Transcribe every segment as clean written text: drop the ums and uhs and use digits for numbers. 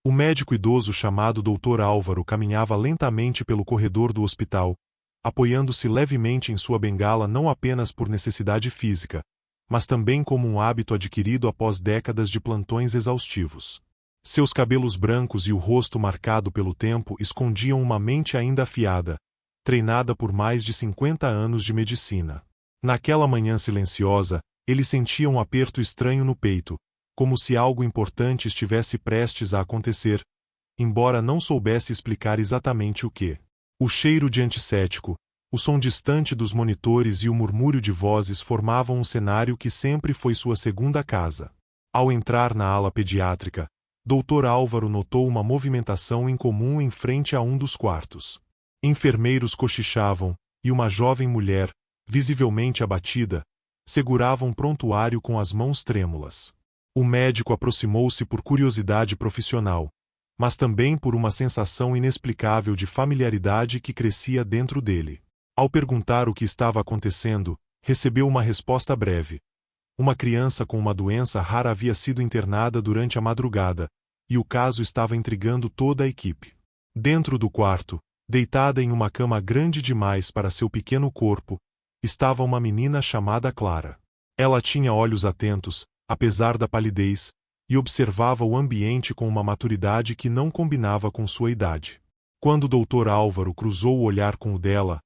O médico idoso chamado Dr. Álvaro caminhava lentamente pelo corredor do hospital, apoiando-se levemente em sua bengala não apenas por necessidade física, mas também como um hábito adquirido após décadas de plantões exaustivos. Seus cabelos brancos e o rosto marcado pelo tempo escondiam uma mente ainda afiada, treinada por mais de 50 anos de medicina. Naquela manhã silenciosa, ele sentia um aperto estranho no peito, como se algo importante estivesse prestes a acontecer, embora não soubesse explicar exatamente o que. O cheiro de antisséptico, o som distante dos monitores e o murmúrio de vozes formavam um cenário que sempre foi sua segunda casa. Ao entrar na ala pediátrica, Dr. Álvaro notou uma movimentação incomum em frente a um dos quartos. Enfermeiros cochichavam, e uma jovem mulher, visivelmente abatida, segurava um prontuário com as mãos trêmulas. O médico aproximou-se por curiosidade profissional, mas também por uma sensação inexplicável de familiaridade que crescia dentro dele. Ao perguntar o que estava acontecendo, recebeu uma resposta breve. Uma criança com uma doença rara havia sido internada durante a madrugada, e o caso estava intrigando toda a equipe. Dentro do quarto, deitada em uma cama grande demais para seu pequeno corpo, estava uma menina chamada Clara. Ela tinha olhos atentos, apesar da palidez, e observava o ambiente com uma maturidade que não combinava com sua idade. Quando o Dr. Álvaro cruzou o olhar com o dela,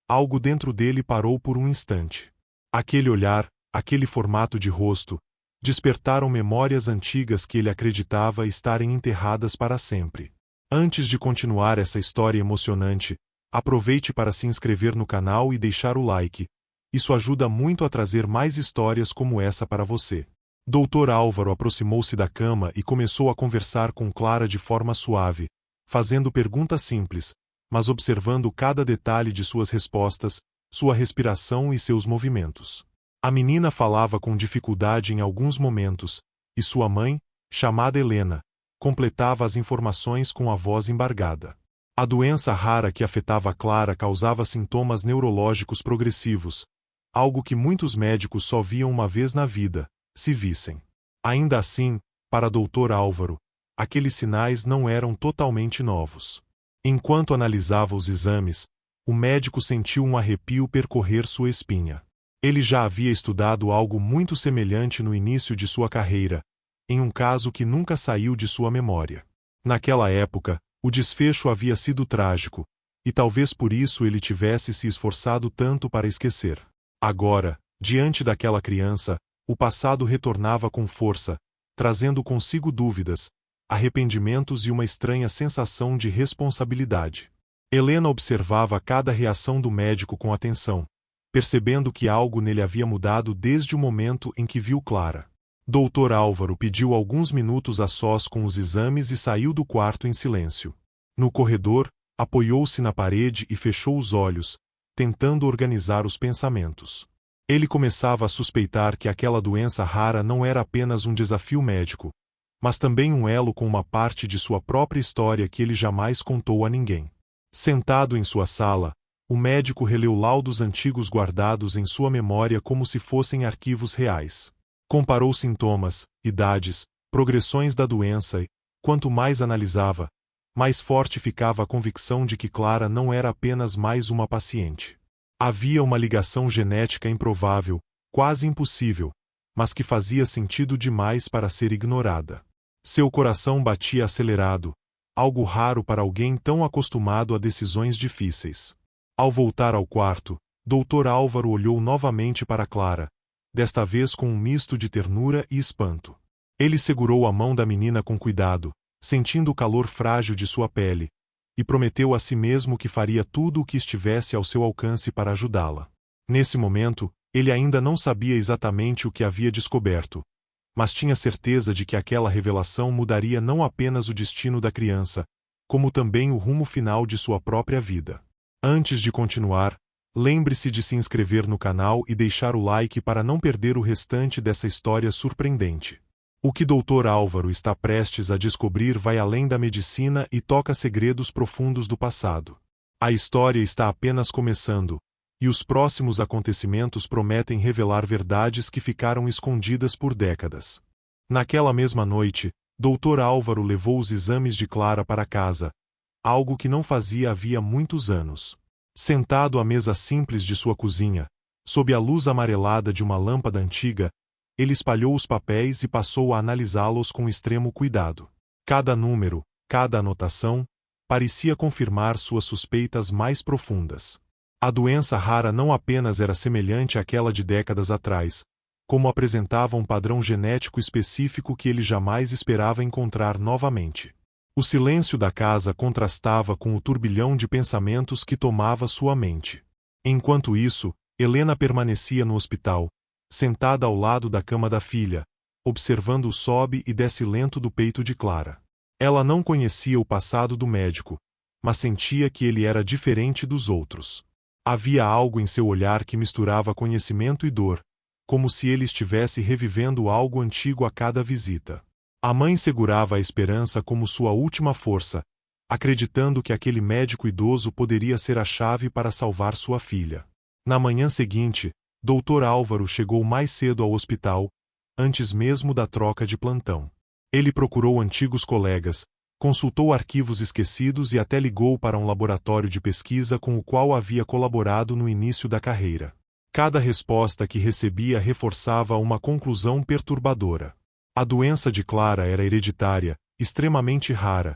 algo dentro dele parou por um instante. Aquele olhar, aquele formato de rosto, despertaram memórias antigas que ele acreditava estarem enterradas para sempre. Antes de continuar essa história emocionante, aproveite para se inscrever no canal e deixar o like. Isso ajuda muito a trazer mais histórias como essa para você. Dr. Álvaro aproximou-se da cama e começou a conversar com Clara de forma suave, fazendo perguntas simples, mas observando cada detalhe de suas respostas, sua respiração e seus movimentos. A menina falava com dificuldade em alguns momentos, e sua mãe, chamada Helena, completava as informações com a voz embargada. A doença rara que afetava Clara causava sintomas neurológicos progressivos, algo que muitos médicos só viam uma vez na vida, se vissem. Ainda assim, para Dr. Álvaro, aqueles sinais não eram totalmente novos. Enquanto analisava os exames, o médico sentiu um arrepio percorrer sua espinha. Ele já havia estudado algo muito semelhante no início de sua carreira, em um caso que nunca saiu de sua memória. Naquela época, o desfecho havia sido trágico, e talvez por isso ele tivesse se esforçado tanto para esquecer. Agora, diante daquela criança, o passado retornava com força, trazendo consigo dúvidas, arrependimentos e uma estranha sensação de responsabilidade. Helena observava cada reação do médico com atenção, percebendo que algo nele havia mudado desde o momento em que viu Clara. Dr. Álvaro pediu alguns minutos a sós com os exames e saiu do quarto em silêncio. No corredor, apoiou-se na parede e fechou os olhos, tentando organizar os pensamentos. Ele começava a suspeitar que aquela doença rara não era apenas um desafio médico, mas também um elo com uma parte de sua própria história que ele jamais contou a ninguém. Sentado em sua sala, o médico releu laudos antigos guardados em sua memória como se fossem arquivos reais. Comparou sintomas, idades, progressões da doença e, quanto mais analisava, mais forte ficava a convicção de que Clara não era apenas mais uma paciente. Havia uma ligação genética improvável, quase impossível, mas que fazia sentido demais para ser ignorada. Seu coração batia acelerado, algo raro para alguém tão acostumado a decisões difíceis. Ao voltar ao quarto, Dr. Álvaro olhou novamente para Clara, desta vez com um misto de ternura e espanto. Ele segurou a mão da menina com cuidado, sentindo o calor frágil de sua pele, e prometeu a si mesmo que faria tudo o que estivesse ao seu alcance para ajudá-la. Nesse momento, ele ainda não sabia exatamente o que havia descoberto, mas tinha certeza de que aquela revelação mudaria não apenas o destino da criança, como também o rumo final de sua própria vida. Antes de continuar, lembre-se de se inscrever no canal e deixar o like para não perder o restante dessa história surpreendente. O que Dr. Álvaro está prestes a descobrir vai além da medicina e toca segredos profundos do passado. A história está apenas começando, e os próximos acontecimentos prometem revelar verdades que ficaram escondidas por décadas. Naquela mesma noite, Dr. Álvaro levou os exames de Clara para casa, algo que não fazia havia muitos anos. Sentado à mesa simples de sua cozinha, sob a luz amarelada de uma lâmpada antiga, ele espalhou os papéis e passou a analisá-los com extremo cuidado. Cada número, cada anotação, parecia confirmar suas suspeitas mais profundas. A doença rara não apenas era semelhante àquela de décadas atrás, como apresentava um padrão genético específico que ele jamais esperava encontrar novamente. O silêncio da casa contrastava com o turbilhão de pensamentos que tomava sua mente. Enquanto isso, Helena permanecia no hospital, sentada ao lado da cama da filha, observando o sobe e desce lento do peito de Clara. Ela não conhecia o passado do médico, mas sentia que ele era diferente dos outros. Havia algo em seu olhar que misturava conhecimento e dor, como se ele estivesse revivendo algo antigo a cada visita. A mãe segurava a esperança como sua última força, acreditando que aquele médico idoso poderia ser a chave para salvar sua filha. Na manhã seguinte, Dr. Álvaro chegou mais cedo ao hospital, antes mesmo da troca de plantão. Ele procurou antigos colegas, consultou arquivos esquecidos e até ligou para um laboratório de pesquisa com o qual havia colaborado no início da carreira. Cada resposta que recebia reforçava uma conclusão perturbadora. A doença de Clara era hereditária, extremamente rara,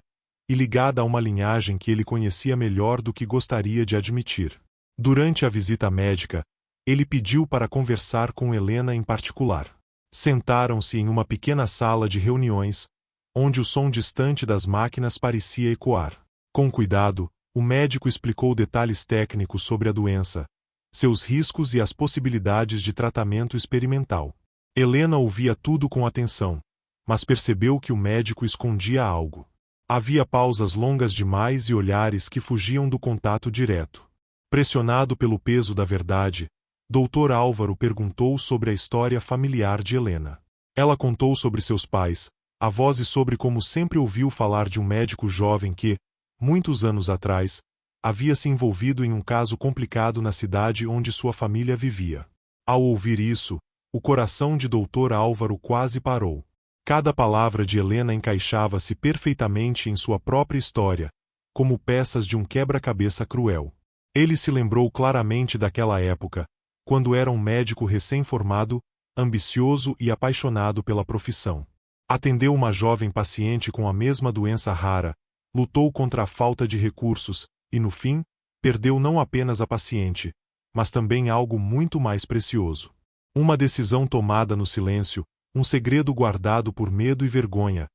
e ligada a uma linhagem que ele conhecia melhor do que gostaria de admitir. Durante a visita médica, ele pediu para conversar com Helena em particular. Sentaram-se em uma pequena sala de reuniões, onde o som distante das máquinas parecia ecoar. Com cuidado, o médico explicou detalhes técnicos sobre a doença, seus riscos e as possibilidades de tratamento experimental. Helena ouvia tudo com atenção, mas percebeu que o médico escondia algo. Havia pausas longas demais e olhares que fugiam do contato direto. Pressionado pelo peso da verdade, Dr. Álvaro perguntou sobre a história familiar de Helena. Ela contou sobre seus pais, avós e sobre como sempre ouviu falar de um médico jovem que, muitos anos atrás, havia se envolvido em um caso complicado na cidade onde sua família vivia. Ao ouvir isso, o coração de Dr. Álvaro quase parou. Cada palavra de Helena encaixava-se perfeitamente em sua própria história, como peças de um quebra-cabeça cruel. Ele se lembrou claramente daquela época, quando era um médico recém-formado, ambicioso e apaixonado pela profissão. Atendeu uma jovem paciente com a mesma doença rara, lutou contra a falta de recursos e, no fim, perdeu não apenas a paciente, mas também algo muito mais precioso. Uma decisão tomada no silêncio, um segredo guardado por medo e vergonha,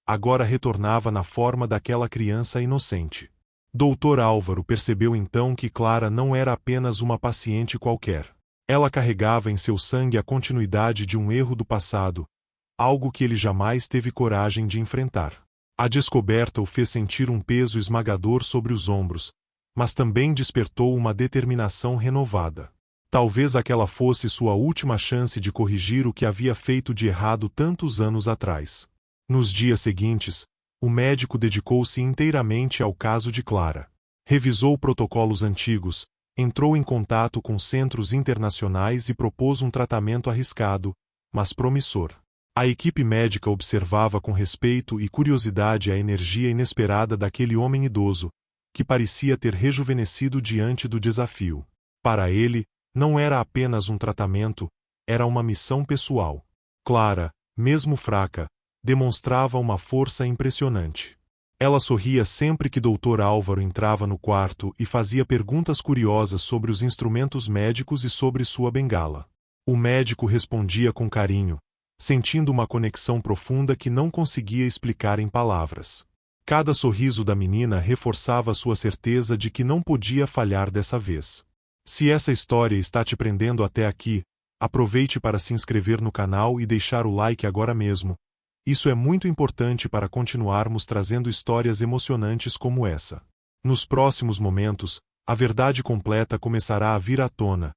agora retornava na forma daquela criança inocente. Dr. Álvaro percebeu então que Clara não era apenas uma paciente qualquer. Ela carregava em seu sangue a continuidade de um erro do passado, algo que ele jamais teve coragem de enfrentar. A descoberta o fez sentir um peso esmagador sobre os ombros, mas também despertou uma determinação renovada. Talvez aquela fosse sua última chance de corrigir o que havia feito de errado tantos anos atrás. Nos dias seguintes, o médico dedicou-se inteiramente ao caso de Clara. Revisou protocolos antigos, entrou em contato com centros internacionais e propôs um tratamento arriscado, mas promissor. A equipe médica observava com respeito e curiosidade a energia inesperada daquele homem idoso, que parecia ter rejuvenescido diante do desafio. Para ele, não era apenas um tratamento, era uma missão pessoal. Clara, mesmo fraca, demonstrava uma força impressionante. Ela sorria sempre que Dr. Álvaro entrava no quarto e fazia perguntas curiosas sobre os instrumentos médicos e sobre sua bengala. O médico respondia com carinho, sentindo uma conexão profunda que não conseguia explicar em palavras. Cada sorriso da menina reforçava sua certeza de que não podia falhar dessa vez. Se essa história está te prendendo até aqui, aproveite para se inscrever no canal e deixar o like agora mesmo. Isso é muito importante para continuarmos trazendo histórias emocionantes como essa. Nos próximos momentos, a verdade completa começará a vir à tona,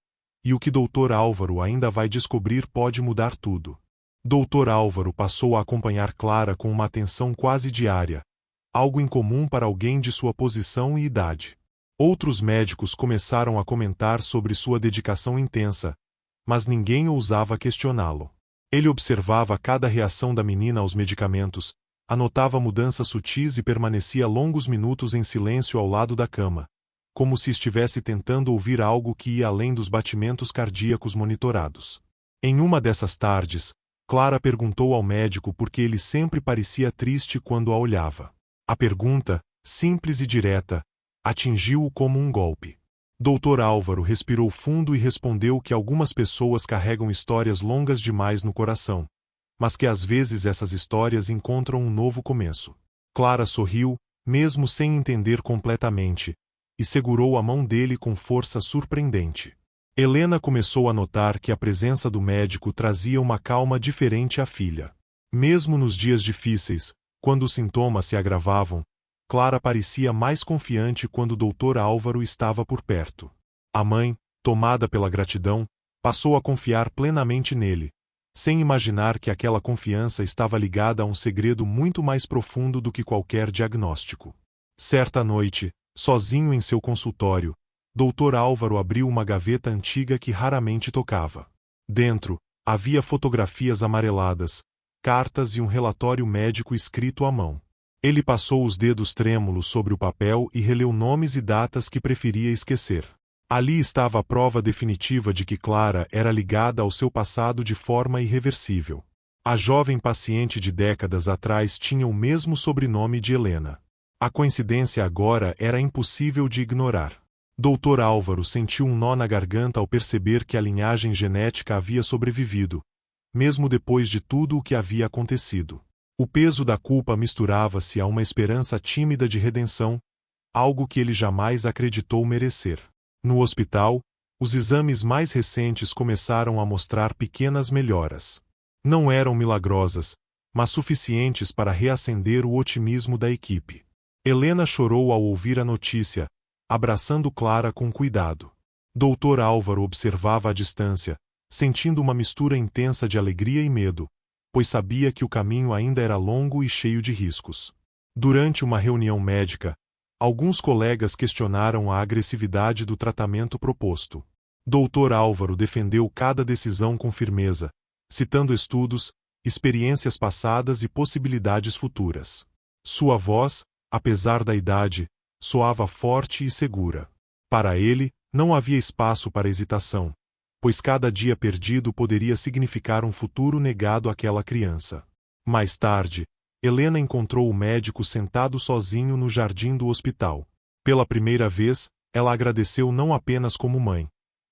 e o que Dr. Álvaro ainda vai descobrir pode mudar tudo. Dr. Álvaro passou a acompanhar Clara com uma atenção quase diária, algo incomum para alguém de sua posição e idade. Outros médicos começaram a comentar sobre sua dedicação intensa, mas ninguém ousava questioná-lo. Ele observava cada reação da menina aos medicamentos, Anotava mudanças sutis e permanecia longos minutos em silêncio ao lado da cama, como se estivesse tentando ouvir algo que ia além dos batimentos cardíacos monitorados. Em uma dessas tardes, Clara perguntou ao médico por que ele sempre parecia triste quando a olhava. A pergunta, simples e direta, atingiu-o como um golpe. Dr. Álvaro respirou fundo e respondeu que algumas pessoas carregam histórias longas demais no coração, mas que às vezes essas histórias encontram um novo começo. Clara sorriu, mesmo sem entender completamente, e segurou a mão dele com força surpreendente. Helena começou a notar que a presença do médico trazia uma calma diferente à filha. Mesmo nos dias difíceis, quando os sintomas se agravavam, Clara parecia mais confiante quando o Dr. Álvaro estava por perto. A mãe, tomada pela gratidão, passou a confiar plenamente nele, sem imaginar que aquela confiança estava ligada a um segredo muito mais profundo do que qualquer diagnóstico. Certa noite, sozinho em seu consultório, Dr. Álvaro abriu uma gaveta antiga que raramente tocava. Dentro, havia fotografias amareladas, cartas e um relatório médico escrito à mão. Ele passou os dedos trêmulos sobre o papel e releu nomes e datas que preferia esquecer. Ali estava a prova definitiva de que Clara era ligada ao seu passado de forma irreversível. A jovem paciente de décadas atrás tinha o mesmo sobrenome de Helena. A coincidência agora era impossível de ignorar. Dr. Álvaro sentiu um nó na garganta ao perceber que a linhagem genética havia sobrevivido, mesmo depois de tudo o que havia acontecido. O peso da culpa misturava-se a uma esperança tímida de redenção, algo que ele jamais acreditou merecer. No hospital, os exames mais recentes começaram a mostrar pequenas melhoras. Não eram milagrosas, mas suficientes para reacender o otimismo da equipe. Helena chorou ao ouvir a notícia, abraçando Clara com cuidado. Dr. Álvaro observava à distância, sentindo uma mistura intensa de alegria e medo, pois sabia que o caminho ainda era longo e cheio de riscos. Durante uma reunião médica, alguns colegas questionaram a agressividade do tratamento proposto. Dr. Álvaro defendeu cada decisão com firmeza, citando estudos, experiências passadas e possibilidades futuras. Sua voz, apesar da idade, soava forte e segura. Para ele, não havia espaço para hesitação, pois cada dia perdido poderia significar um futuro negado àquela criança. Mais tarde, Helena encontrou o médico sentado sozinho no jardim do hospital. Pela primeira vez, ela agradeceu não apenas como mãe,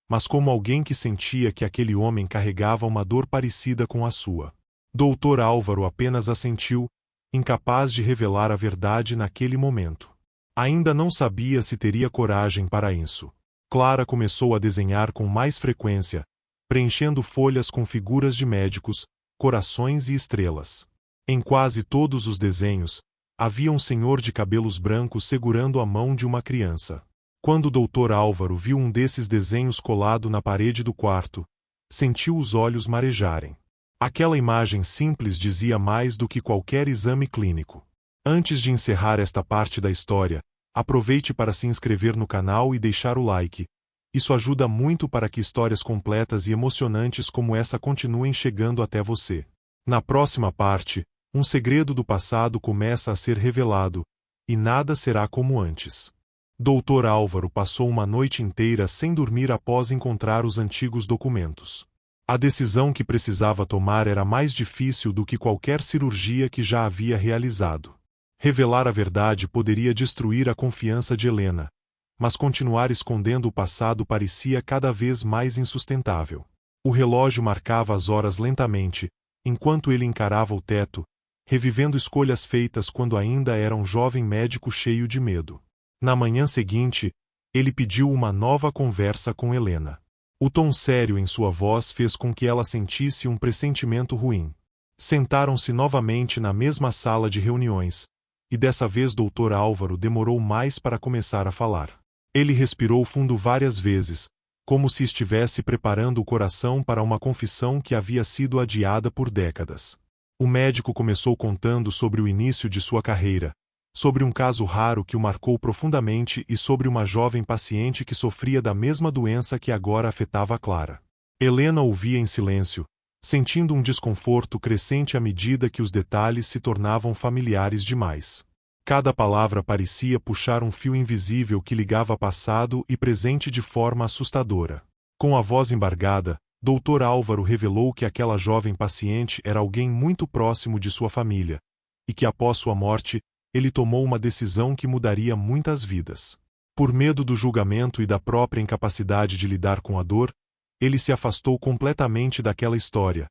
mas como alguém que sentia que aquele homem carregava uma dor parecida com a sua. Dr. Álvaro apenas assentiu, incapaz de revelar a verdade naquele momento. Ainda não sabia se teria coragem para isso. Clara começou a desenhar com mais frequência, preenchendo folhas com figuras de médicos, corações e estrelas. Em quase todos os desenhos, havia um senhor de cabelos brancos segurando a mão de uma criança. Quando o Dr. Álvaro viu um desses desenhos colado na parede do quarto, sentiu os olhos marejarem. Aquela imagem simples dizia mais do que qualquer exame clínico. Antes de encerrar esta parte da história, aproveite para se inscrever no canal e deixar o like. Isso ajuda muito para que histórias completas e emocionantes como essa continuem chegando até você. Na próxima parte, um segredo do passado começa a ser revelado, e nada será como antes. Dr. Álvaro passou uma noite inteira sem dormir após encontrar os antigos documentos. A decisão que precisava tomar era mais difícil do que qualquer cirurgia que já havia realizado. Revelar a verdade poderia destruir a confiança de Helena, mas continuar escondendo o passado parecia cada vez mais insustentável. O relógio marcava as horas lentamente, enquanto ele encarava o teto, revivendo escolhas feitas quando ainda era um jovem médico cheio de medo. Na manhã seguinte, ele pediu uma nova conversa com Helena. O tom sério em sua voz fez com que ela sentisse um pressentimento ruim. Sentaram-se novamente na mesma sala de reuniões, e dessa vez Dr. Álvaro demorou mais para começar a falar. Ele respirou fundo várias vezes, como se estivesse preparando o coração para uma confissão que havia sido adiada por décadas. O médico começou contando sobre o início de sua carreira, sobre um caso raro que o marcou profundamente e sobre uma jovem paciente que sofria da mesma doença que agora afetava Clara. Helena ouvia em silêncio, sentindo um desconforto crescente à medida que os detalhes se tornavam familiares demais. Cada palavra parecia puxar um fio invisível que ligava passado e presente de forma assustadora. Com a voz embargada, Dr. Álvaro revelou que aquela jovem paciente era alguém muito próximo de sua família, e que após sua morte, ele tomou uma decisão que mudaria muitas vidas. Por medo do julgamento e da própria incapacidade de lidar com a dor, ele se afastou completamente daquela história,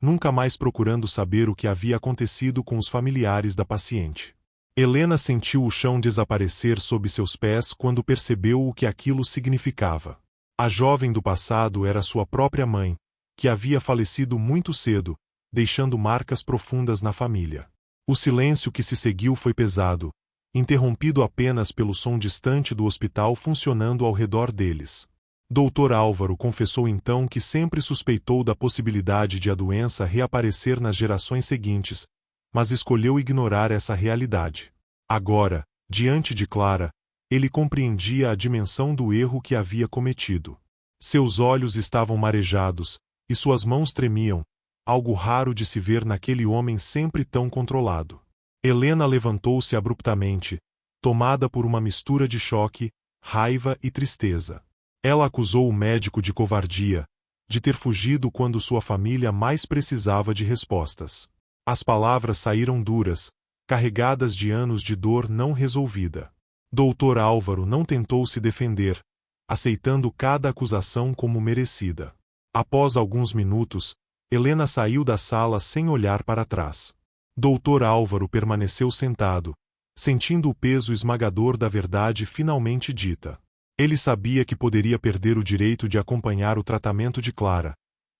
nunca mais procurando saber o que havia acontecido com os familiares da paciente. Helena sentiu o chão desaparecer sob seus pés quando percebeu o que aquilo significava. A jovem do passado era sua própria mãe, que havia falecido muito cedo, deixando marcas profundas na família. O silêncio que se seguiu foi pesado, interrompido apenas pelo som distante do hospital funcionando ao redor deles. Dr. Álvaro confessou então que sempre suspeitou da possibilidade de a doença reaparecer nas gerações seguintes, mas escolheu ignorar essa realidade. Agora, diante de Clara, ele compreendia a dimensão do erro que havia cometido. Seus olhos estavam marejados, e suas mãos tremiam, algo raro de se ver naquele homem sempre tão controlado. Helena levantou-se abruptamente, tomada por uma mistura de choque, raiva e tristeza. Ela acusou o médico de covardia, de ter fugido quando sua família mais precisava de respostas. As palavras saíram duras, carregadas de anos de dor não resolvida. Dr. Álvaro não tentou se defender, aceitando cada acusação como merecida. Após alguns minutos, Helena saiu da sala sem olhar para trás. Dr. Álvaro permaneceu sentado, sentindo o peso esmagador da verdade finalmente dita. Ele sabia que poderia perder o direito de acompanhar o tratamento de Clara,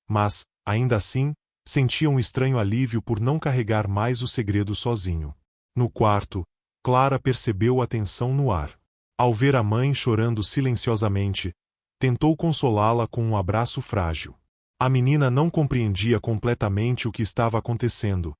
mas, ainda assim, sentia um estranho alívio por não carregar mais o segredo sozinho. No quarto, Clara percebeu a tensão no ar. Ao ver a mãe chorando silenciosamente, tentou consolá-la com um abraço frágil. A menina não compreendia completamente o que estava acontecendo,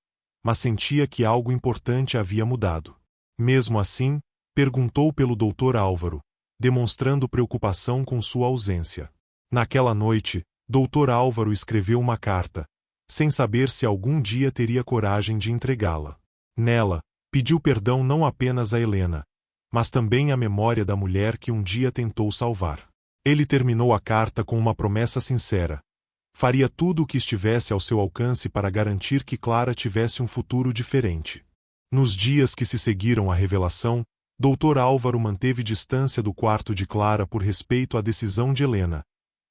mas sentia que algo importante havia mudado. Mesmo assim, perguntou pelo Dr. Álvaro, demonstrando preocupação com sua ausência. Naquela noite, Dr. Álvaro escreveu uma carta, sem saber se algum dia teria coragem de entregá-la. Nela, pediu perdão não apenas a Helena, mas também à memória da mulher que um dia tentou salvar. Ele terminou a carta com uma promessa sincera. Faria tudo o que estivesse ao seu alcance para garantir que Clara tivesse um futuro diferente. Nos dias que se seguiram à revelação, Dr. Álvaro manteve distância do quarto de Clara por respeito à decisão de Helena,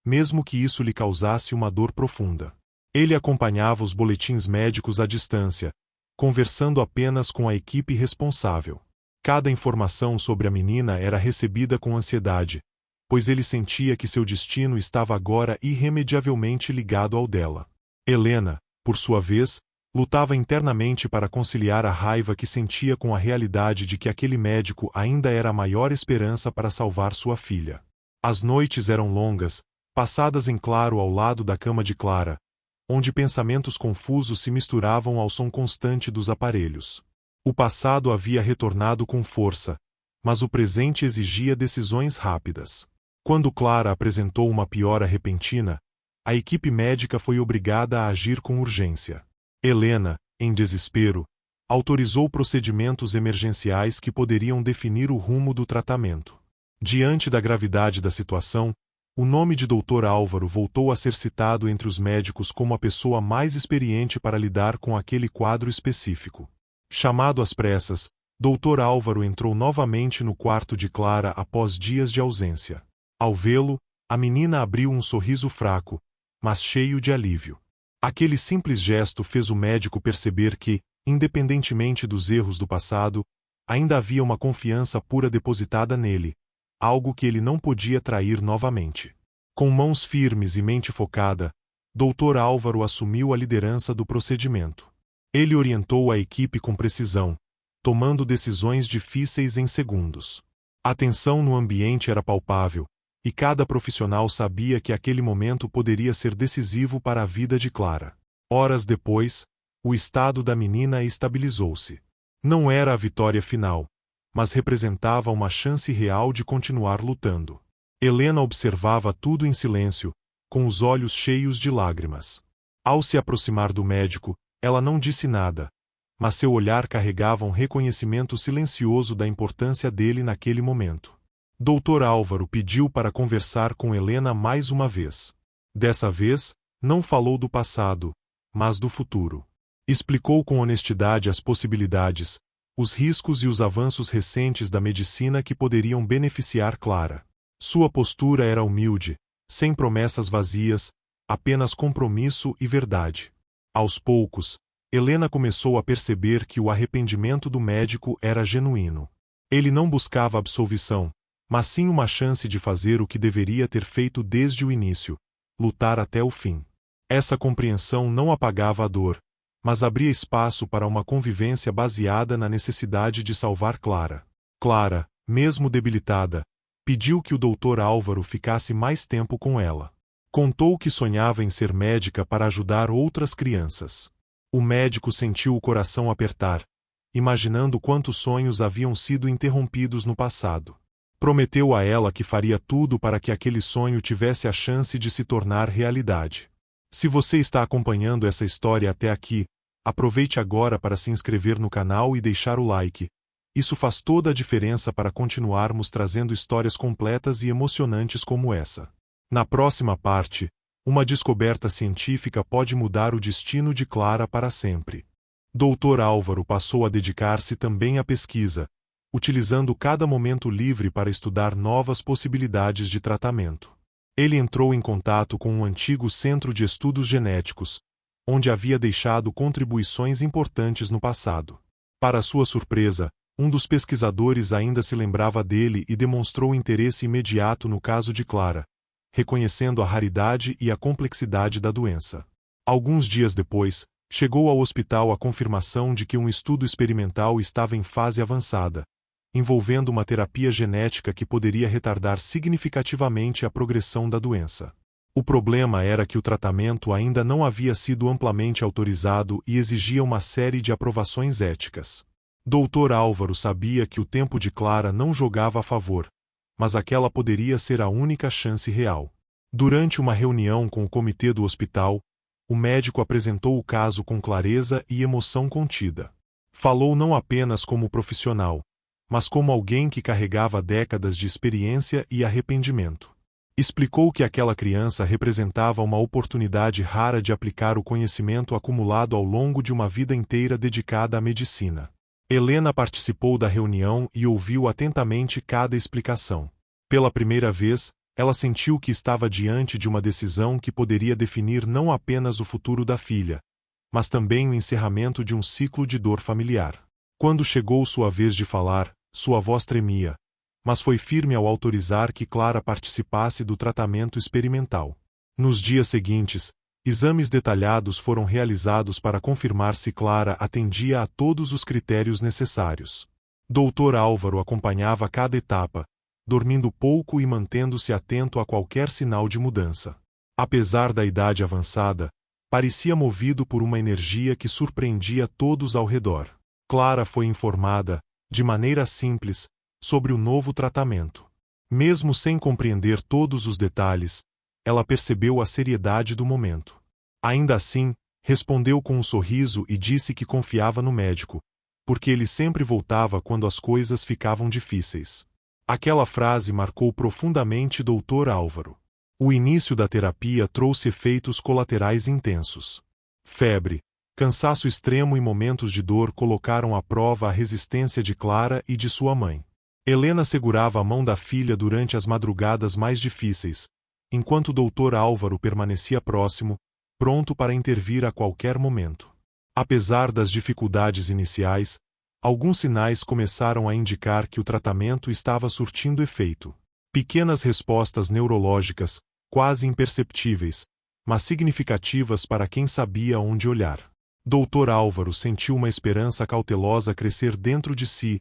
mesmo que isso lhe causasse uma dor profunda. Ele acompanhava os boletins médicos à distância, conversando apenas com a equipe responsável. Cada informação sobre a menina era recebida com ansiedade, pois ele sentia que seu destino estava agora irremediavelmente ligado ao dela. Helena, por sua vez, lutava internamente para conciliar a raiva que sentia com a realidade de que aquele médico ainda era a maior esperança para salvar sua filha. As noites eram longas, passadas em claro ao lado da cama de Clara, onde pensamentos confusos se misturavam ao som constante dos aparelhos. O passado havia retornado com força, mas o presente exigia decisões rápidas. Quando Clara apresentou uma piora repentina, a equipe médica foi obrigada a agir com urgência. Helena, em desespero, autorizou procedimentos emergenciais que poderiam definir o rumo do tratamento. Diante da gravidade da situação, o nome de Dr. Álvaro voltou a ser citado entre os médicos como a pessoa mais experiente para lidar com aquele quadro específico. Chamado às pressas, Dr. Álvaro entrou novamente no quarto de Clara após dias de ausência. Ao vê-lo, a menina abriu um sorriso fraco, mas cheio de alívio. Aquele simples gesto fez o médico perceber que, independentemente dos erros do passado, ainda havia uma confiança pura depositada nele, algo que ele não podia trair novamente. Com mãos firmes e mente focada, Dr. Álvaro assumiu a liderança do procedimento. Ele orientou a equipe com precisão, tomando decisões difíceis em segundos. A tensão no ambiente era palpável, e cada profissional sabia que aquele momento poderia ser decisivo para a vida de Clara. Horas depois, o estado da menina estabilizou-se. Não era a vitória final, mas representava uma chance real de continuar lutando. Helena observava tudo em silêncio, com os olhos cheios de lágrimas. Ao se aproximar do médico, ela não disse nada, mas seu olhar carregava um reconhecimento silencioso da importância dele naquele momento. Dr. Álvaro pediu para conversar com Helena mais uma vez. Dessa vez, não falou do passado, mas do futuro. Explicou com honestidade as possibilidades, os riscos e os avanços recentes da medicina que poderiam beneficiar Clara. Sua postura era humilde, sem promessas vazias, apenas compromisso e verdade. Aos poucos, Helena começou a perceber que o arrependimento do médico era genuíno. Ele não buscava absolvição, mas sim uma chance de fazer o que deveria ter feito desde o início, lutar até o fim. Essa compreensão não apagava a dor, mas abria espaço para uma convivência baseada na necessidade de salvar Clara. Clara, mesmo debilitada, pediu que o Dr. Álvaro ficasse mais tempo com ela. Contou que sonhava em ser médica para ajudar outras crianças. O médico sentiu o coração apertar, imaginando quantos sonhos haviam sido interrompidos no passado. Prometeu a ela que faria tudo para que aquele sonho tivesse a chance de se tornar realidade. Se você está acompanhando essa história até aqui, aproveite agora para se inscrever no canal e deixar o like. Isso faz toda a diferença para continuarmos trazendo histórias completas e emocionantes como essa. Na próxima parte, uma descoberta científica pode mudar o destino de Clara para sempre. Dr. Álvaro passou a dedicar-se também à pesquisa, utilizando cada momento livre para estudar novas possibilidades de tratamento. Ele entrou em contato com um antigo centro de estudos genéticos, onde havia deixado contribuições importantes no passado. Para sua surpresa, um dos pesquisadores ainda se lembrava dele e demonstrou interesse imediato no caso de Clara, reconhecendo a raridade e a complexidade da doença. Alguns dias depois, chegou ao hospital a confirmação de que um estudo experimental estava em fase avançada, envolvendo uma terapia genética que poderia retardar significativamente a progressão da doença. O problema era que o tratamento ainda não havia sido amplamente autorizado e exigia uma série de aprovações éticas. Dr. Álvaro sabia que o tempo de Clara não jogava a favor, mas aquela poderia ser a única chance real. Durante uma reunião com o comitê do hospital, o médico apresentou o caso com clareza e emoção contida. Falou não apenas como profissional, mas como alguém que carregava décadas de experiência e arrependimento. Explicou que aquela criança representava uma oportunidade rara de aplicar o conhecimento acumulado ao longo de uma vida inteira dedicada à medicina. Helena participou da reunião e ouviu atentamente cada explicação. Pela primeira vez, ela sentiu que estava diante de uma decisão que poderia definir não apenas o futuro da filha, mas também o encerramento de um ciclo de dor familiar. Quando chegou sua vez de falar, sua voz tremia, mas foi firme ao autorizar que Clara participasse do tratamento experimental. Nos dias seguintes, exames detalhados foram realizados para confirmar se Clara atendia a todos os critérios necessários. Dr. Álvaro acompanhava cada etapa, dormindo pouco e mantendo-se atento a qualquer sinal de mudança. Apesar da idade avançada, parecia movido por uma energia que surpreendia todos ao redor. Clara foi informada, de maneira simples, sobre o novo tratamento. Mesmo sem compreender todos os detalhes, ela percebeu a seriedade do momento. Ainda assim, respondeu com um sorriso e disse que confiava no médico, porque ele sempre voltava quando as coisas ficavam difíceis. Aquela frase marcou profundamente Dr. Álvaro. O início da terapia trouxe efeitos colaterais intensos. Febre, cansaço extremo e momentos de dor colocaram à prova a resistência de Clara e de sua mãe. Helena segurava a mão da filha durante as madrugadas mais difíceis, enquanto Dr. Álvaro permanecia próximo, pronto para intervir a qualquer momento. Apesar das dificuldades iniciais, alguns sinais começaram a indicar que o tratamento estava surtindo efeito. Pequenas respostas neurológicas, quase imperceptíveis, mas significativas para quem sabia onde olhar. Dr. Álvaro sentiu uma esperança cautelosa crescer dentro de si,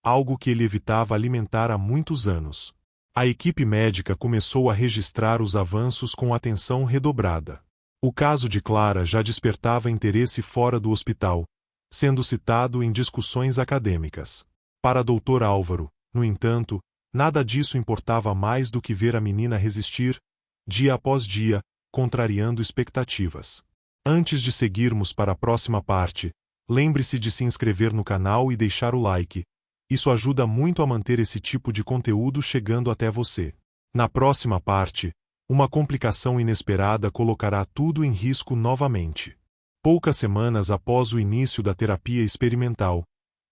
algo que ele evitava alimentar há muitos anos. A equipe médica começou a registrar os avanços com atenção redobrada. O caso de Clara já despertava interesse fora do hospital, sendo citado em discussões acadêmicas. Para Dr. Álvaro, no entanto, nada disso importava mais do que ver a menina resistir, dia após dia, contrariando expectativas. Antes de seguirmos para a próxima parte, lembre-se de se inscrever no canal e deixar o like. Isso ajuda muito a manter esse tipo de conteúdo chegando até você. Na próxima parte, uma complicação inesperada colocará tudo em risco novamente. Poucas semanas após o início da terapia experimental,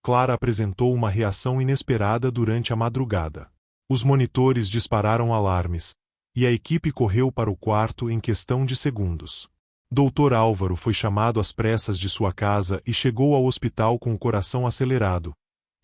Clara apresentou uma reação inesperada durante a madrugada. Os monitores dispararam alarmes, e a equipe correu para o quarto em questão de segundos. Dr. Álvaro foi chamado às pressas de sua casa e chegou ao hospital com o coração acelerado,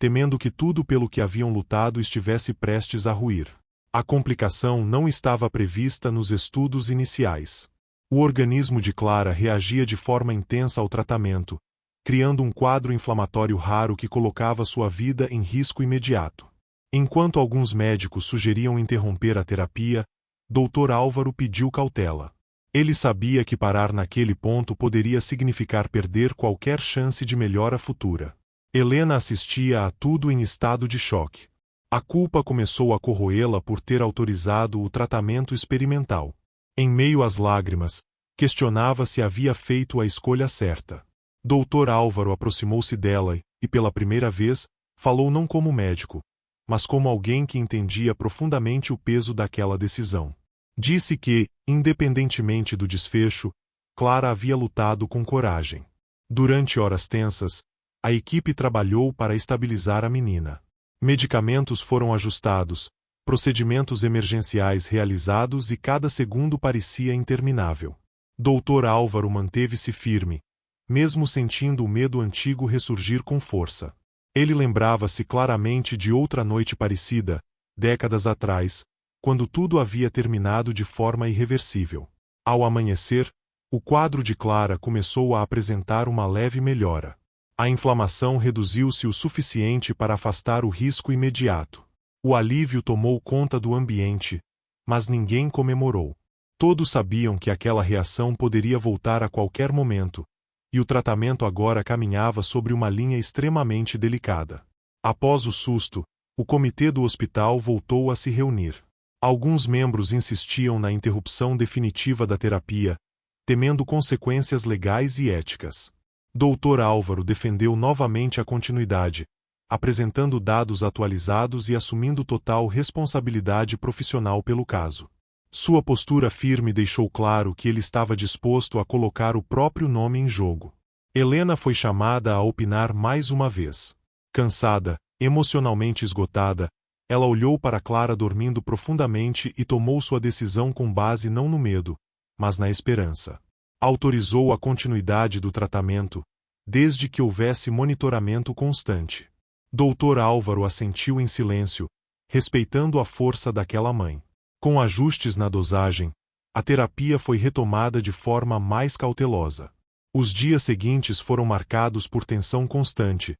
temendo que tudo pelo que haviam lutado estivesse prestes a ruir. A complicação não estava prevista nos estudos iniciais. O organismo de Clara reagia de forma intensa ao tratamento, criando um quadro inflamatório raro que colocava sua vida em risco imediato. Enquanto alguns médicos sugeriam interromper a terapia, Dr. Álvaro pediu cautela. Ele sabia que parar naquele ponto poderia significar perder qualquer chance de melhora futura. Helena assistia a tudo em estado de choque. A culpa começou a corroê-la por ter autorizado o tratamento experimental. Em meio às lágrimas, questionava se havia feito a escolha certa. Dr. Álvaro aproximou-se dela e, pela primeira vez, falou não como médico, mas como alguém que entendia profundamente o peso daquela decisão. Disse que, independentemente do desfecho, Clara havia lutado com coragem. Durante horas tensas, a equipe trabalhou para estabilizar a menina. Medicamentos foram ajustados, procedimentos emergenciais realizados e cada segundo parecia interminável. Dr. Álvaro manteve-se firme, mesmo sentindo o medo antigo ressurgir com força. Ele lembrava-se claramente de outra noite parecida, décadas atrás, quando tudo havia terminado de forma irreversível. Ao amanhecer, o quadro de Clara começou a apresentar uma leve melhora. A inflamação reduziu-se o suficiente para afastar o risco imediato. O alívio tomou conta do ambiente, mas ninguém comemorou. Todos sabiam que aquela reação poderia voltar a qualquer momento, e o tratamento agora caminhava sobre uma linha extremamente delicada. Após o susto, o comitê do hospital voltou a se reunir. Alguns membros insistiam na interrupção definitiva da terapia, temendo consequências legais e éticas. Dr. Álvaro defendeu novamente a continuidade, apresentando dados atualizados e assumindo total responsabilidade profissional pelo caso. Sua postura firme deixou claro que ele estava disposto a colocar o próprio nome em jogo. Helena foi chamada a opinar mais uma vez. Cansada, emocionalmente esgotada, ela olhou para Clara dormindo profundamente e tomou sua decisão com base não no medo, mas na esperança. Autorizou a continuidade do tratamento, desde que houvesse monitoramento constante. Dr. Álvaro assentiu em silêncio, respeitando a força daquela mãe. Com ajustes na dosagem, a terapia foi retomada de forma mais cautelosa. Os dias seguintes foram marcados por tensão constante,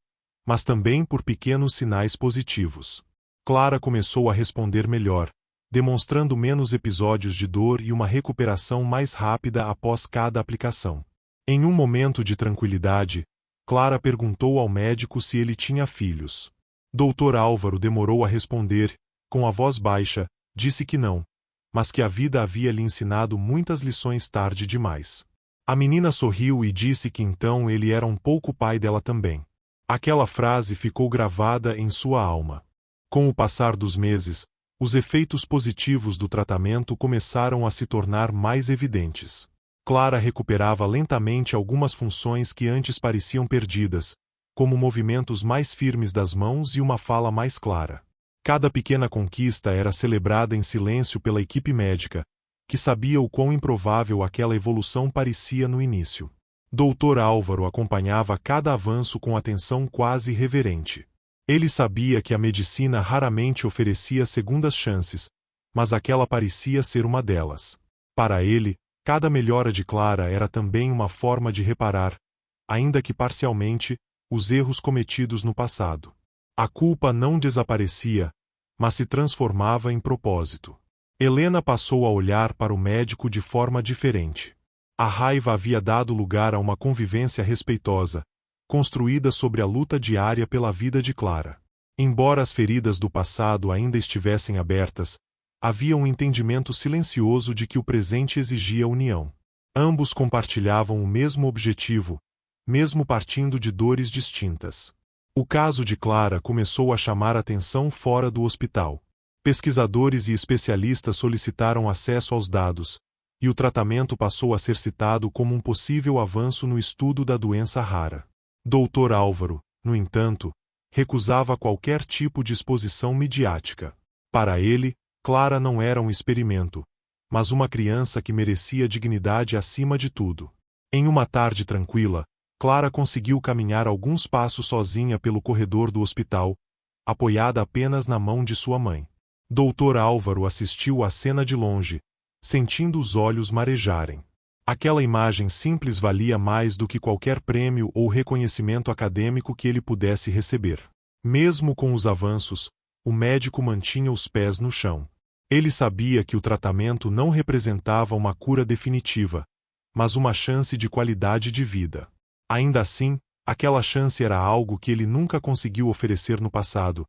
mas também por pequenos sinais positivos. Clara começou a responder melhor, demonstrando menos episódios de dor e uma recuperação mais rápida após cada aplicação. Em um momento de tranquilidade, Clara perguntou ao médico se ele tinha filhos. Dr. Álvaro demorou a responder, com a voz baixa, disse que não, mas que a vida havia lhe ensinado muitas lições tarde demais. A menina sorriu e disse que então ele era um pouco pai dela também. Aquela frase ficou gravada em sua alma. Com o passar dos meses, os efeitos positivos do tratamento começaram a se tornar mais evidentes. Clara recuperava lentamente algumas funções que antes pareciam perdidas, como movimentos mais firmes das mãos e uma fala mais clara. Cada pequena conquista era celebrada em silêncio pela equipe médica, que sabia o quão improvável aquela evolução parecia no início. Dr. Álvaro acompanhava cada avanço com atenção quase reverente. Ele sabia que a medicina raramente oferecia segundas chances, mas aquela parecia ser uma delas. Para ele, cada melhora de Clara era também uma forma de reparar, ainda que parcialmente, os erros cometidos no passado. A culpa não desaparecia, mas se transformava em propósito. Helena passou a olhar para o médico de forma diferente. A raiva havia dado lugar a uma convivência respeitosa, construída sobre a luta diária pela vida de Clara. Embora as feridas do passado ainda estivessem abertas, havia um entendimento silencioso de que o presente exigia união. Ambos compartilhavam o mesmo objetivo, mesmo partindo de dores distintas. O caso de Clara começou a chamar atenção fora do hospital. Pesquisadores e especialistas solicitaram acesso aos dados, e o tratamento passou a ser citado como um possível avanço no estudo da doença rara. Dr. Álvaro, no entanto, recusava qualquer tipo de exposição midiática. Para ele, Clara não era um experimento, mas uma criança que merecia dignidade acima de tudo. Em uma tarde tranquila, Clara conseguiu caminhar alguns passos sozinha pelo corredor do hospital, apoiada apenas na mão de sua mãe. Dr. Álvaro assistiu à cena de longe, sentindo os olhos marejarem. Aquela imagem simples valia mais do que qualquer prêmio ou reconhecimento acadêmico que ele pudesse receber. Mesmo com os avanços, o médico mantinha os pés no chão. Ele sabia que o tratamento não representava uma cura definitiva, mas uma chance de qualidade de vida. Ainda assim, aquela chance era algo que ele nunca conseguiu oferecer no passado,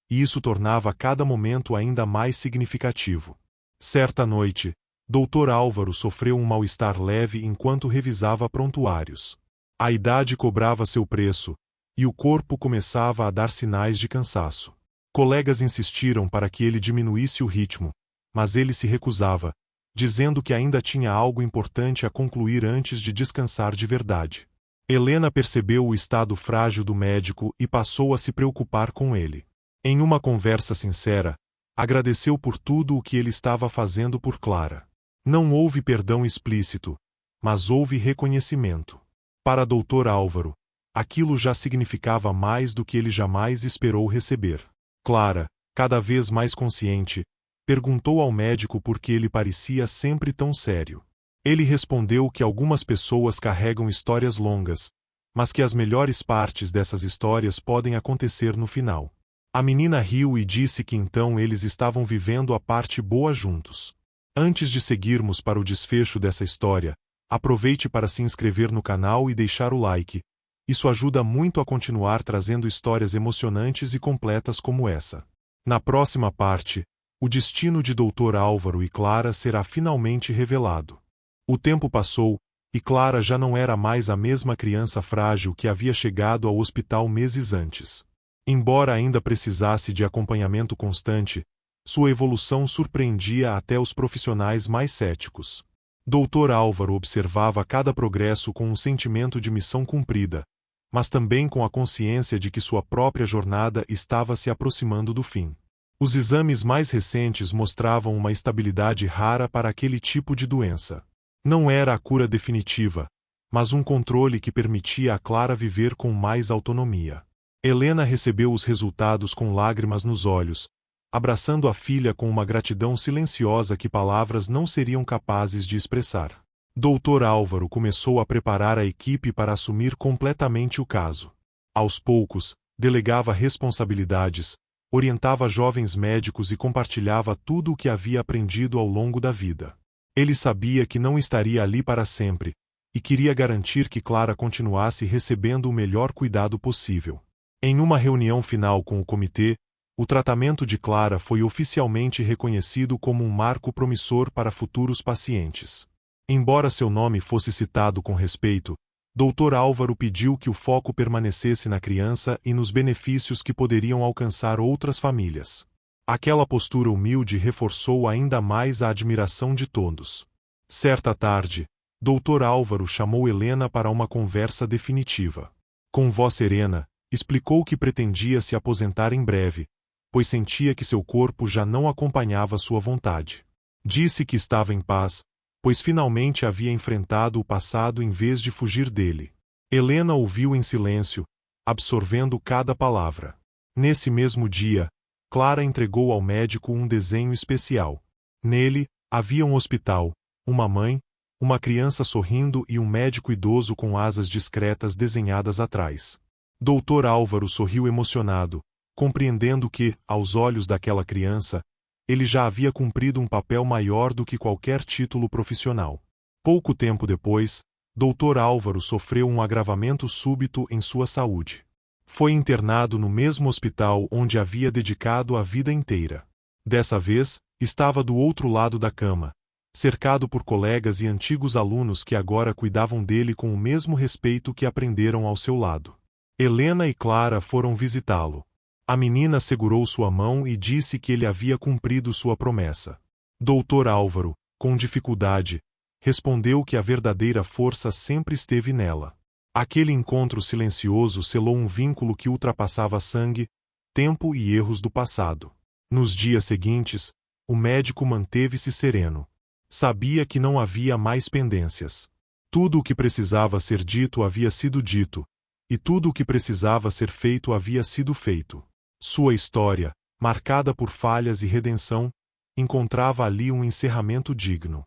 e isso tornava cada momento ainda mais significativo. Certa noite, Dr. Álvaro sofreu um mal-estar leve enquanto revisava prontuários. A idade cobrava seu preço, e o corpo começava a dar sinais de cansaço. Colegas insistiram para que ele diminuísse o ritmo, mas ele se recusava, dizendo que ainda tinha algo importante a concluir antes de descansar de verdade. Helena percebeu o estado frágil do médico e passou a se preocupar com ele. Em uma conversa sincera, agradeceu por tudo o que ele estava fazendo por Clara. Não houve perdão explícito, mas houve reconhecimento. Para Dr. Álvaro, aquilo já significava mais do que ele jamais esperou receber. Clara, cada vez mais consciente, perguntou ao médico por que ele parecia sempre tão sério. Ele respondeu que algumas pessoas carregam histórias longas, mas que as melhores partes dessas histórias podem acontecer no final. A menina riu e disse que então eles estavam vivendo a parte boa juntos. Antes de seguirmos para o desfecho dessa história, aproveite para se inscrever no canal e deixar o like. Isso ajuda muito a continuar trazendo histórias emocionantes e completas como essa. Na próxima parte, o destino de Dr. Álvaro e Clara será finalmente revelado. O tempo passou, e Clara já não era mais a mesma criança frágil que havia chegado ao hospital meses antes. Embora ainda precisasse de acompanhamento constante, sua evolução surpreendia até os profissionais mais céticos. Dr. Álvaro observava cada progresso com um sentimento de missão cumprida, mas também com a consciência de que sua própria jornada estava se aproximando do fim. Os exames mais recentes mostravam uma estabilidade rara para aquele tipo de doença. Não era a cura definitiva, mas um controle que permitia a Clara viver com mais autonomia. Helena recebeu os resultados com lágrimas nos olhos, abraçando a filha com uma gratidão silenciosa que palavras não seriam capazes de expressar. Dr. Álvaro começou a preparar a equipe para assumir completamente o caso. Aos poucos, delegava responsabilidades, orientava jovens médicos e compartilhava tudo o que havia aprendido ao longo da vida. Ele sabia que não estaria ali para sempre, e queria garantir que Clara continuasse recebendo o melhor cuidado possível. Em uma reunião final com o comitê, o tratamento de Clara foi oficialmente reconhecido como um marco promissor para futuros pacientes. Embora seu nome fosse citado com respeito, Dr. Álvaro pediu que o foco permanecesse na criança e nos benefícios que poderiam alcançar outras famílias. Aquela postura humilde reforçou ainda mais a admiração de todos. Certa tarde, Dr. Álvaro chamou Helena para uma conversa definitiva. Com voz serena, explicou que pretendia se aposentar em breve, pois sentia que seu corpo já não acompanhava sua vontade. Disse que estava em paz, pois finalmente havia enfrentado o passado em vez de fugir dele. Helena ouviu em silêncio, absorvendo cada palavra. Nesse mesmo dia, Clara entregou ao médico um desenho especial. Nele, havia um hospital, uma mãe, uma criança sorrindo e um médico idoso com asas discretas desenhadas atrás. Dr. Álvaro sorriu emocionado, compreendendo que, aos olhos daquela criança, ele já havia cumprido um papel maior do que qualquer título profissional. Pouco tempo depois, Dr. Álvaro sofreu um agravamento súbito em sua saúde. Foi internado no mesmo hospital onde havia dedicado a vida inteira. Dessa vez, estava do outro lado da cama, cercado por colegas e antigos alunos que agora cuidavam dele com o mesmo respeito que aprenderam ao seu lado. Helena e Clara foram visitá-lo. A menina segurou sua mão e disse que ele havia cumprido sua promessa. Dr. Álvaro, com dificuldade, respondeu que a verdadeira força sempre esteve nela. Aquele encontro silencioso selou um vínculo que ultrapassava sangue, tempo e erros do passado. Nos dias seguintes, o médico manteve-se sereno. Sabia que não havia mais pendências. Tudo o que precisava ser dito havia sido dito, e tudo o que precisava ser feito havia sido feito. Sua história, marcada por falhas e redenção, encontrava ali um encerramento digno.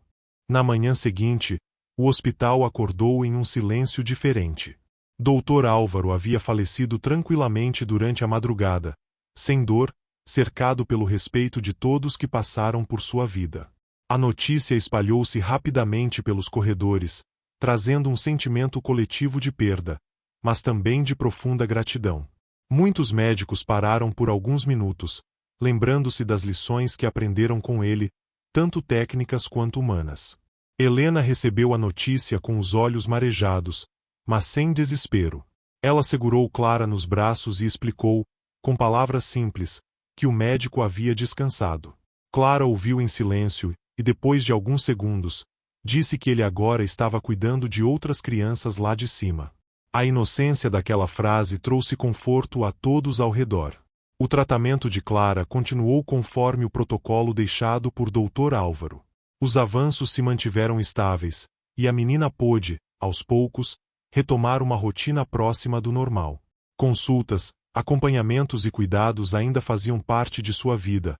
Na manhã seguinte, o hospital acordou em um silêncio diferente. Dr. Álvaro havia falecido tranquilamente durante a madrugada, sem dor, cercado pelo respeito de todos que passaram por sua vida. A notícia espalhou-se rapidamente pelos corredores, trazendo um sentimento coletivo de perda, mas também de profunda gratidão. Muitos médicos pararam por alguns minutos, lembrando-se das lições que aprenderam com ele, tanto técnicas quanto humanas. Helena recebeu a notícia com os olhos marejados, mas sem desespero. Ela segurou Clara nos braços e explicou, com palavras simples, que o médico havia descansado. Clara ouviu em silêncio e, depois de alguns segundos, disse que ele agora estava cuidando de outras crianças lá de cima. A inocência daquela frase trouxe conforto a todos ao redor. O tratamento de Clara continuou conforme o protocolo deixado por Dr. Álvaro. Os avanços se mantiveram estáveis, e a menina pôde, aos poucos, retomar uma rotina próxima do normal. Consultas, acompanhamentos e cuidados ainda faziam parte de sua vida,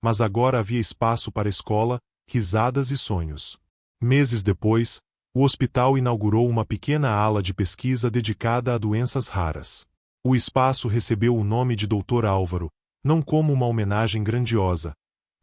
mas agora havia espaço para escola, risadas e sonhos. Meses depois, o hospital inaugurou uma pequena ala de pesquisa dedicada a doenças raras. O espaço recebeu o nome de Dr. Álvaro, não como uma homenagem grandiosa,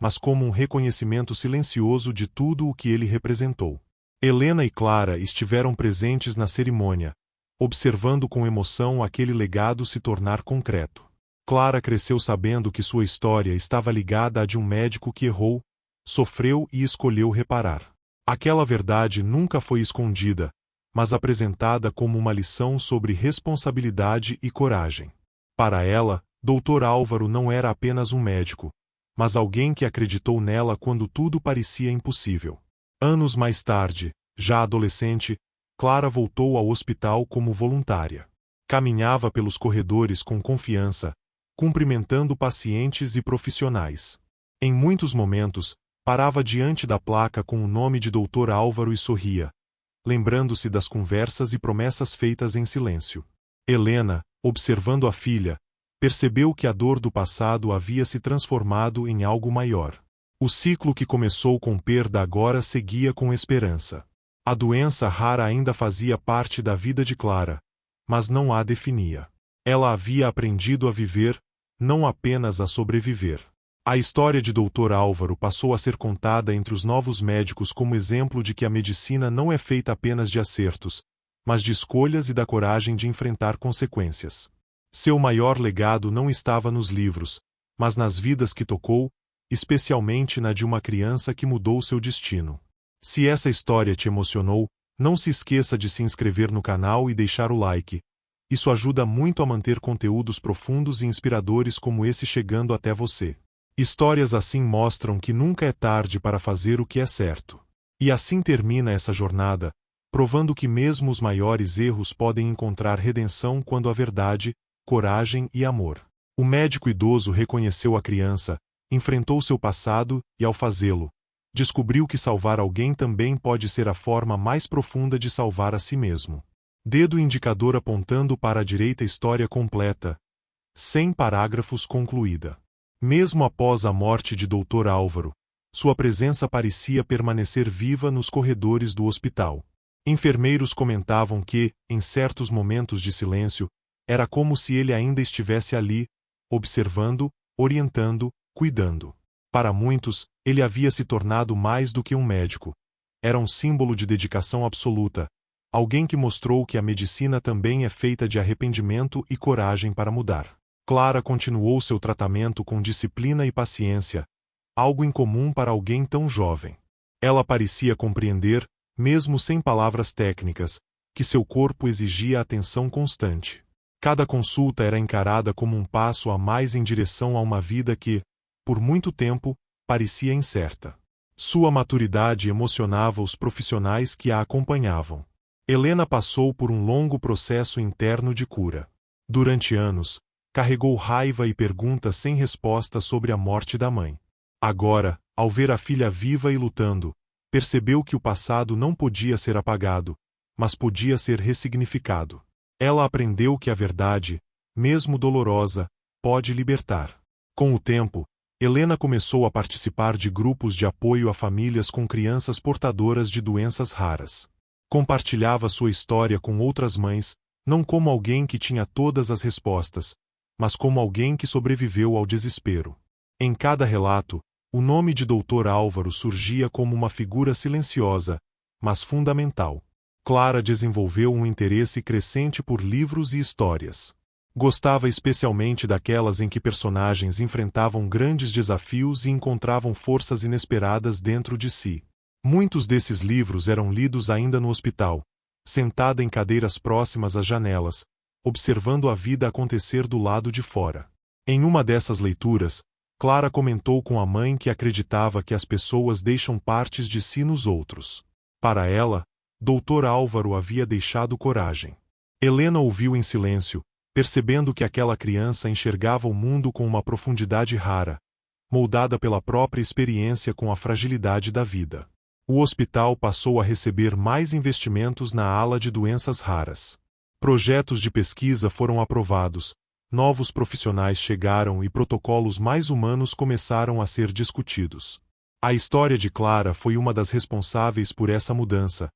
mas como um reconhecimento silencioso de tudo o que ele representou. Helena e Clara estiveram presentes na cerimônia, observando com emoção aquele legado se tornar concreto. Clara cresceu sabendo que sua história estava ligada à de um médico que errou, sofreu e escolheu reparar. Aquela verdade nunca foi escondida, mas apresentada como uma lição sobre responsabilidade e coragem. Para ela, Dr. Álvaro não era apenas um médico, mas alguém que acreditou nela quando tudo parecia impossível. Anos mais tarde, já adolescente, Clara voltou ao hospital como voluntária. Caminhava pelos corredores com confiança, cumprimentando pacientes e profissionais. Em muitos momentos, parava diante da placa com o nome de Dr. Álvaro e sorria, lembrando-se das conversas e promessas feitas em silêncio. Helena, observando a filha, percebeu que a dor do passado havia se transformado em algo maior. O ciclo que começou com perda agora seguia com esperança. A doença rara ainda fazia parte da vida de Clara, mas não a definia. Ela havia aprendido a viver, não apenas a sobreviver. A história de Dr. Álvaro passou a ser contada entre os novos médicos como exemplo de que a medicina não é feita apenas de acertos, mas de escolhas e da coragem de enfrentar consequências. Seu maior legado não estava nos livros, mas nas vidas que tocou, especialmente na de uma criança que mudou seu destino. Se essa história te emocionou, não se esqueça de se inscrever no canal e deixar o like. Isso ajuda muito a manter conteúdos profundos e inspiradores como esse chegando até você. Histórias assim mostram que nunca é tarde para fazer o que é certo. E assim termina essa jornada, provando que mesmo os maiores erros podem encontrar redenção quando a verdade, coragem e amor. O médico idoso reconheceu a criança, enfrentou seu passado e, ao fazê-lo, descobriu que salvar alguém também pode ser a forma mais profunda de salvar a si mesmo. Dedo indicador apontando para a direita. História completa. 100 parágrafos concluída. Mesmo após a morte de Dr. Álvaro, sua presença parecia permanecer viva nos corredores do hospital. Enfermeiros comentavam que, em certos momentos de silêncio, era como se ele ainda estivesse ali, observando, orientando, cuidando. Para muitos, ele havia se tornado mais do que um médico. Era um símbolo de dedicação absoluta, alguém que mostrou que a medicina também é feita de arrependimento e coragem para mudar. Clara continuou seu tratamento com disciplina e paciência, algo incomum para alguém tão jovem. Ela parecia compreender, mesmo sem palavras técnicas, que seu corpo exigia atenção constante. Cada consulta era encarada como um passo a mais em direção a uma vida que, por muito tempo, parecia incerta. Sua maturidade emocionava os profissionais que a acompanhavam. Helena passou por um longo processo interno de cura. Durante anos, carregou raiva e perguntas sem resposta sobre a morte da mãe. Agora, ao ver a filha viva e lutando, percebeu que o passado não podia ser apagado, mas podia ser ressignificado. Ela aprendeu que a verdade, mesmo dolorosa, pode libertar. Com o tempo, Helena começou a participar de grupos de apoio a famílias com crianças portadoras de doenças raras. Compartilhava sua história com outras mães, não como alguém que tinha todas as respostas, mas como alguém que sobreviveu ao desespero. Em cada relato, o nome de Dr. Álvaro surgia como uma figura silenciosa, mas fundamental. Clara desenvolveu um interesse crescente por livros e histórias. Gostava especialmente daquelas em que personagens enfrentavam grandes desafios e encontravam forças inesperadas dentro de si. Muitos desses livros eram lidos ainda no hospital, sentada em cadeiras próximas às janelas, observando a vida acontecer do lado de fora. Em uma dessas leituras, Clara comentou com a mãe que acreditava que as pessoas deixam partes de si nos outros. Para ela, Dr. Álvaro havia deixado coragem. Helena ouviu em silêncio, percebendo que aquela criança enxergava o mundo com uma profundidade rara, moldada pela própria experiência com a fragilidade da vida. O hospital passou a receber mais investimentos na ala de doenças raras. Projetos de pesquisa foram aprovados, novos profissionais chegaram e protocolos mais humanos começaram a ser discutidos. A história de Clara foi uma das responsáveis por essa mudança,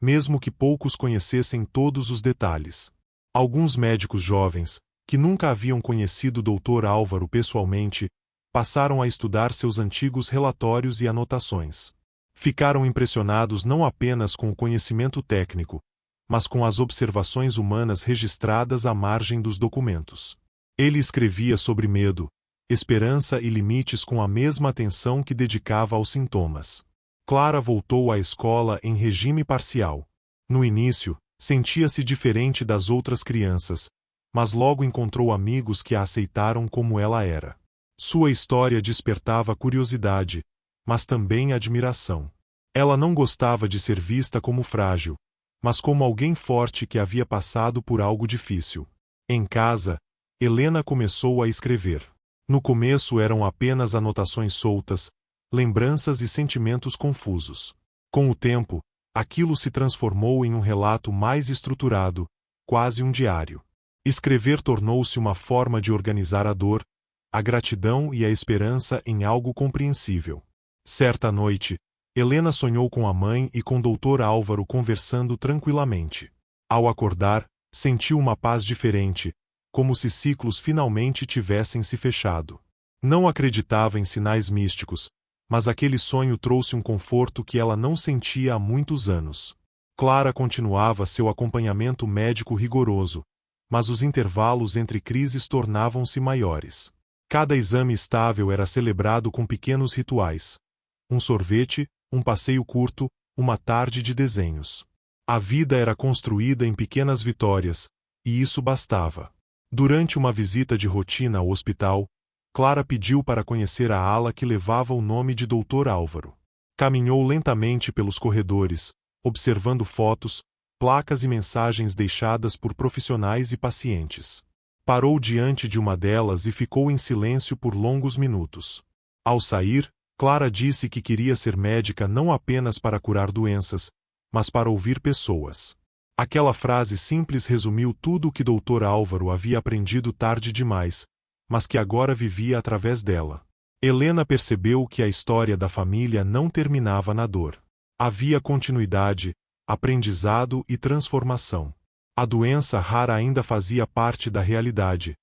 mesmo que poucos conhecessem todos os detalhes. Alguns médicos jovens, que nunca haviam conhecido o Dr. Álvaro pessoalmente, passaram a estudar seus antigos relatórios e anotações. Ficaram impressionados não apenas com o conhecimento técnico, mas com as observações humanas registradas à margem dos documentos. Ele escrevia sobre medo, esperança e limites com a mesma atenção que dedicava aos sintomas. Clara voltou à escola em regime parcial. No início, sentia-se diferente das outras crianças, mas logo encontrou amigos que a aceitaram como ela era. Sua história despertava curiosidade, mas também admiração. Ela não gostava de ser vista como frágil, mas como alguém forte que havia passado por algo difícil. Em casa, Helena começou a escrever. No começo eram apenas anotações soltas, lembranças e sentimentos confusos. Com o tempo, aquilo se transformou em um relato mais estruturado, quase um diário. Escrever tornou-se uma forma de organizar a dor, a gratidão e a esperança em algo compreensível. Certa noite, Helena sonhou com a mãe e com Dr. Álvaro conversando tranquilamente. Ao acordar, sentiu uma paz diferente, como se ciclos finalmente tivessem se fechado. Não acreditava em sinais místicos, mas aquele sonho trouxe um conforto que ela não sentia há muitos anos. Clara continuava seu acompanhamento médico rigoroso, mas os intervalos entre crises tornavam-se maiores. Cada exame estável era celebrado com pequenos rituais. Um sorvete, um passeio curto, uma tarde de desenhos. A vida era construída em pequenas vitórias, e isso bastava. Durante uma visita de rotina ao hospital, Clara pediu para conhecer a ala que levava o nome de Dr. Álvaro. Caminhou lentamente pelos corredores, observando fotos, placas e mensagens deixadas por profissionais e pacientes. Parou diante de uma delas e ficou em silêncio por longos minutos. Ao sair, Clara disse que queria ser médica não apenas para curar doenças, mas para ouvir pessoas. Aquela frase simples resumiu tudo o que Dr. Álvaro havia aprendido tarde demais, mas que agora vivia através dela. Helena percebeu que a história da família não terminava na dor. Havia continuidade, aprendizado e transformação. A doença rara ainda fazia parte da realidade,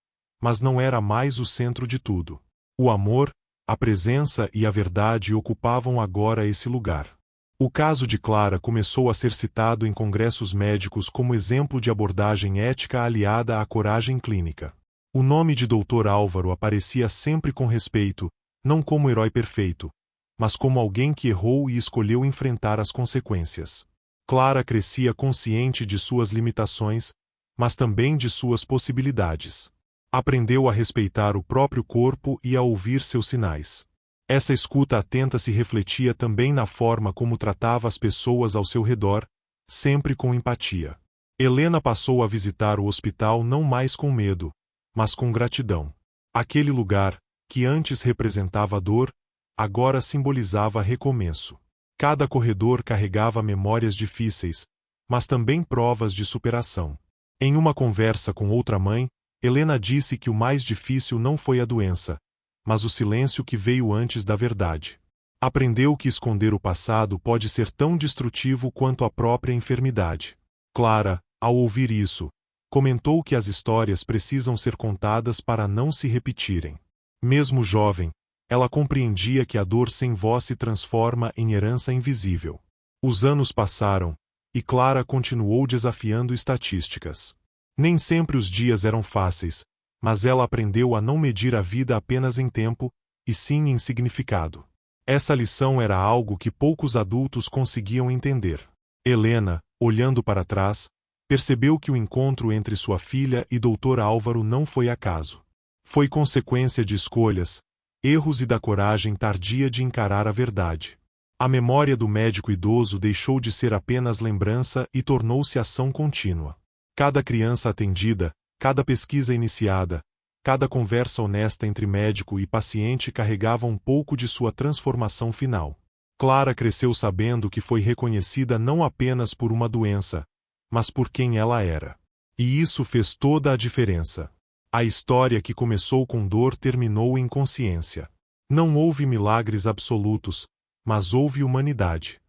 mas não era mais o centro de tudo. O amor, a presença e a verdade ocupavam agora esse lugar. O caso de Clara começou a ser citado em congressos médicos como exemplo de abordagem ética aliada à coragem clínica. O nome de Dr. Álvaro aparecia sempre com respeito, não como herói perfeito, mas como alguém que errou e escolheu enfrentar as consequências. Clara crescia consciente de suas limitações, mas também de suas possibilidades. Aprendeu a respeitar o próprio corpo e a ouvir seus sinais. Essa escuta atenta se refletia também na forma como tratava as pessoas ao seu redor, sempre com empatia. Helena passou a visitar o hospital não mais com medo, mas com gratidão. Aquele lugar, que antes representava dor, agora simbolizava recomeço. Cada corredor carregava memórias difíceis, mas também provas de superação. Em uma conversa com outra mãe, Helena disse que o mais difícil não foi a doença, mas o silêncio que veio antes da verdade. Aprendeu que esconder o passado pode ser tão destrutivo quanto a própria enfermidade. Clara, ao ouvir isso, comentou que as histórias precisam ser contadas para não se repetirem. Mesmo jovem, ela compreendia que a dor sem voz se transforma em herança invisível. Os anos passaram, e Clara continuou desafiando estatísticas. Nem sempre os dias eram fáceis, mas ela aprendeu a não medir a vida apenas em tempo, e sim em significado. Essa lição era algo que poucos adultos conseguiam entender. Helena, olhando para trás, percebeu que o encontro entre sua filha e Dr. Álvaro não foi acaso. Foi consequência de escolhas, erros e da coragem tardia de encarar a verdade. A memória do médico idoso deixou de ser apenas lembrança e tornou-se ação contínua. Cada criança atendida, cada pesquisa iniciada, cada conversa honesta entre médico e paciente carregava um pouco de sua transformação final. Clara cresceu sabendo que foi reconhecida não apenas por uma doença, mas por quem ela era. E isso fez toda a diferença. A história que começou com dor terminou em consciência. Não houve milagres absolutos, mas houve humanidade.